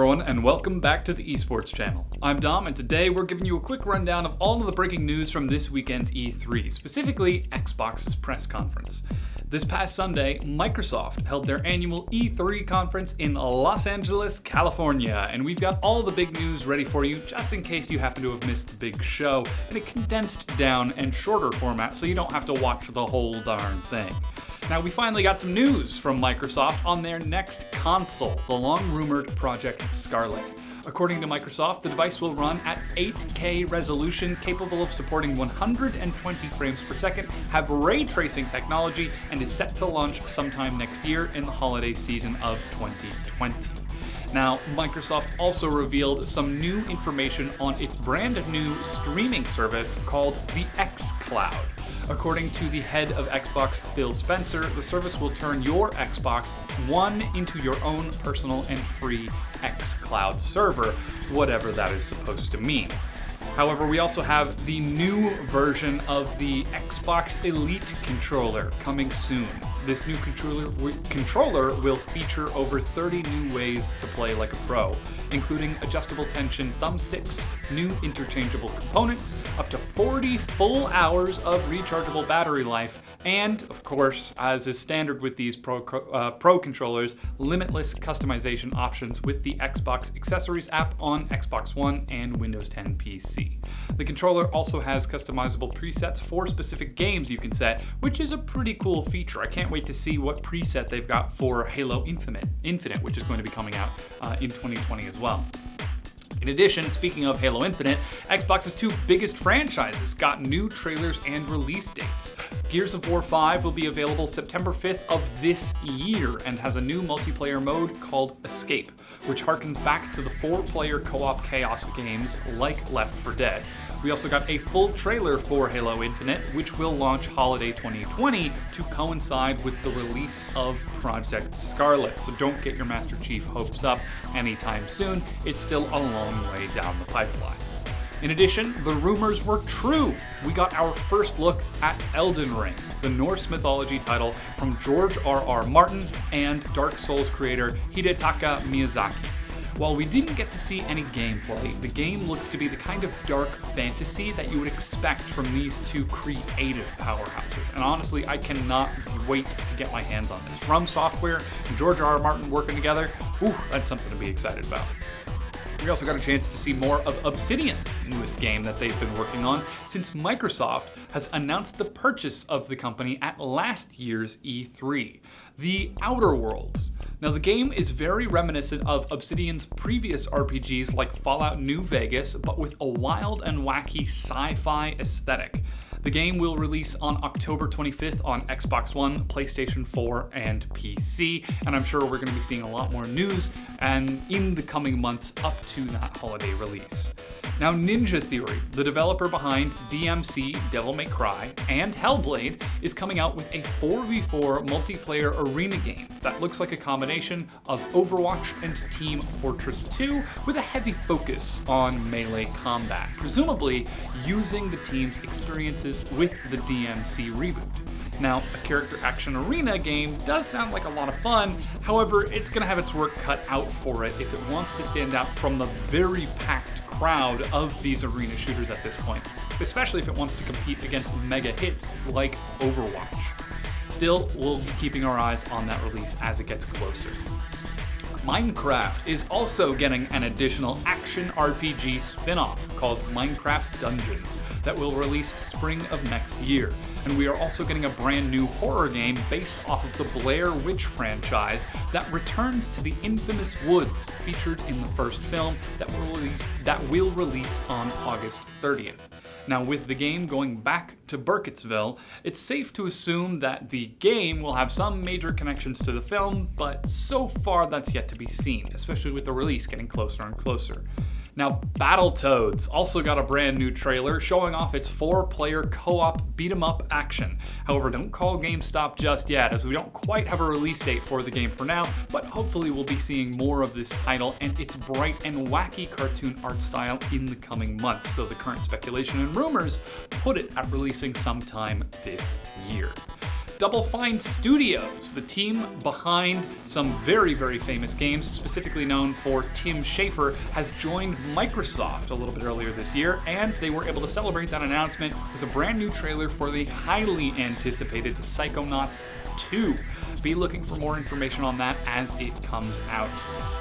everyone, and welcome back to the Esports Channel. I'm Dom, and today we're giving you a quick rundown of all of the breaking news from this weekend's E3, specifically Xbox's press conference. This past Sunday, Microsoft held their annual E3 conference in Los Angeles, California, and we've got all the big news ready for you just in case you happen to have missed the big show in a condensed down and shorter format so you don't have to watch the whole darn thing. Now, we finally got some news from Microsoft on their next console, the long-rumored Project Scarlett. According to Microsoft, the device will run at 8K resolution, capable of supporting 120 frames per second, have ray tracing technology, and is set to launch sometime next year in the holiday season of 2020. Now, Microsoft also revealed some new information on its brand new streaming service called the xCloud. According to the head of Xbox, Phil Spencer, the service will turn your Xbox One into your own personal and free xCloud server, whatever that is supposed to mean. However, we also have the new version of the Xbox Elite controller coming soon. This new controller will feature over 30 new ways to play like a pro, including adjustable tension thumbsticks, new interchangeable components, up to 40 full hours of rechargeable battery life, and, of course, as is standard with these Pro controllers, limitless customization options with the Xbox Accessories app on Xbox One and Windows 10 PC. The controller also has customizable presets for specific games you can set, which is a pretty cool feature. I can't wait to see what preset they've got for Halo Infinite, which is going to be coming out in 2020 as well. In addition, speaking of Halo Infinite, Xbox's two biggest franchises got new trailers and release dates. Gears of War 5 will be available September 5th of this year and has a new multiplayer mode called Escape, which harkens back to the 4-player co-op chaos games like Left 4 Dead. We also got a full trailer for Halo Infinite, which will launch holiday 2020 to coincide with the release of Project Scarlett, so don't get your Master Chief hopes up anytime soon. It's still a long way down the pipeline. In addition, the rumors were true. We got our first look at Elden Ring, the Norse mythology title from George R.R. Martin and Dark Souls creator Hidetaka Miyazaki. While we didn't get to see any gameplay, the game looks to be the kind of dark fantasy that you would expect from these two creative powerhouses. And honestly, I cannot wait to get my hands on this. From Software and George R.R. Martin working together, that's something to be excited about. We also got a chance to see more of Obsidian's newest game that they've been working on since Microsoft has announced the purchase of the company at last year's E3, The Outer Worlds. Now, the game is very reminiscent of Obsidian's previous RPGs like Fallout New Vegas, but with a wild and wacky sci-fi aesthetic. The game will release on October 25th on Xbox One, PlayStation 4, and PC, and I'm sure we're going to be seeing a lot more news and in the coming months up to that holiday release. Now, Ninja Theory, the developer behind DMC, Devil May Cry, and Hellblade, is coming out with a 4v4 multiplayer arena game that looks like a combination of Overwatch and Team Fortress 2 with a heavy focus on melee combat, presumably using the team's experiences with the DMC reboot. Now, a character action arena game does sound like a lot of fun, however, it's going to have its work cut out for it if it wants to stand out from the very packed crowd of these arena shooters at this point, especially if it wants to compete against mega hits like Overwatch. Still, we'll be keeping our eyes on that release as it gets closer. Minecraft is also getting an additional action RPG spin-off called Minecraft Dungeons that will release spring of next year. And we are also getting a brand new horror game based off of the Blair Witch franchise that returns to the infamous woods featured in the first film that will release on August 30th. Now, with the game going back to Burkittsville, it's safe to assume that the game will have some major connections to the film, but so far that's yet to be seen, especially with the release getting closer and closer. Now, Battletoads also got a brand new trailer showing off its 4-player co-op beat-em-up action. However, don't call GameStop just yet, as we don't quite have a release date for the game for now, but hopefully we'll be seeing more of this title and its bright and wacky cartoon art style in the coming months, though the current speculation and rumors put it at releasing sometime this year. Double Fine Studios, the team behind some very, very famous games, specifically known for Tim Schafer, has joined Microsoft a little bit earlier this year, and they were able to celebrate that announcement with a brand new trailer for the highly anticipated Psychonauts 2. Be looking for more information on that as it comes out.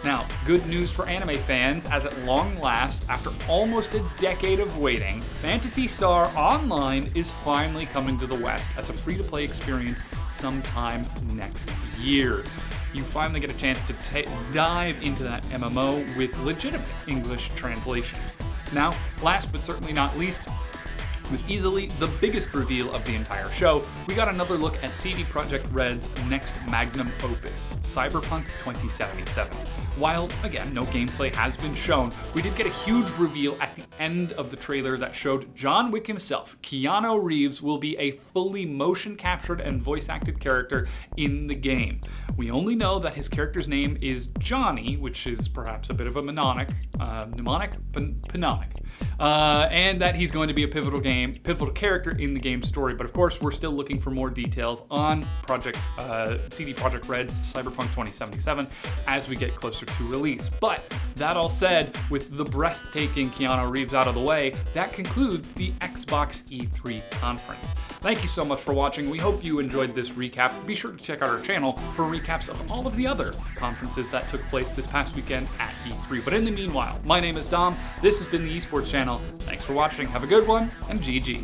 Now, good news for anime fans, as at long last, after almost a decade of waiting, Phantasy Star Online is finally coming to the West as a free-to-play experience sometime next year. You finally get a chance to dive into that MMO with legitimate English translations. Now, last but certainly not least, with easily the biggest reveal of the entire show, we got another look at CD Projekt Red's next magnum opus, Cyberpunk 2077. While, again, no gameplay has been shown, we did get a huge reveal at the end of the trailer that showed John Wick himself, Keanu Reeves, will be a fully motion-captured and voice-acted character in the game. We only know that his character's name is Johnny, which is perhaps a bit of a mnemonic, and that he's going to be a pivotal character in the game's story. But of course, we're still looking for more details on CD Projekt Red's Cyberpunk 2077 as we get closer to release. But that all said, with the breathtaking Keanu Reeves out of the way, that concludes the Xbox E3 conference. Thank you so much for watching. We hope you enjoyed this recap. Be sure to check out our channel for recaps of all of the other conferences that took place this past weekend at E3. But in the meanwhile, my name is Dom. This has been the Esports Channel. Thanks for watching. Have a good one, and GG.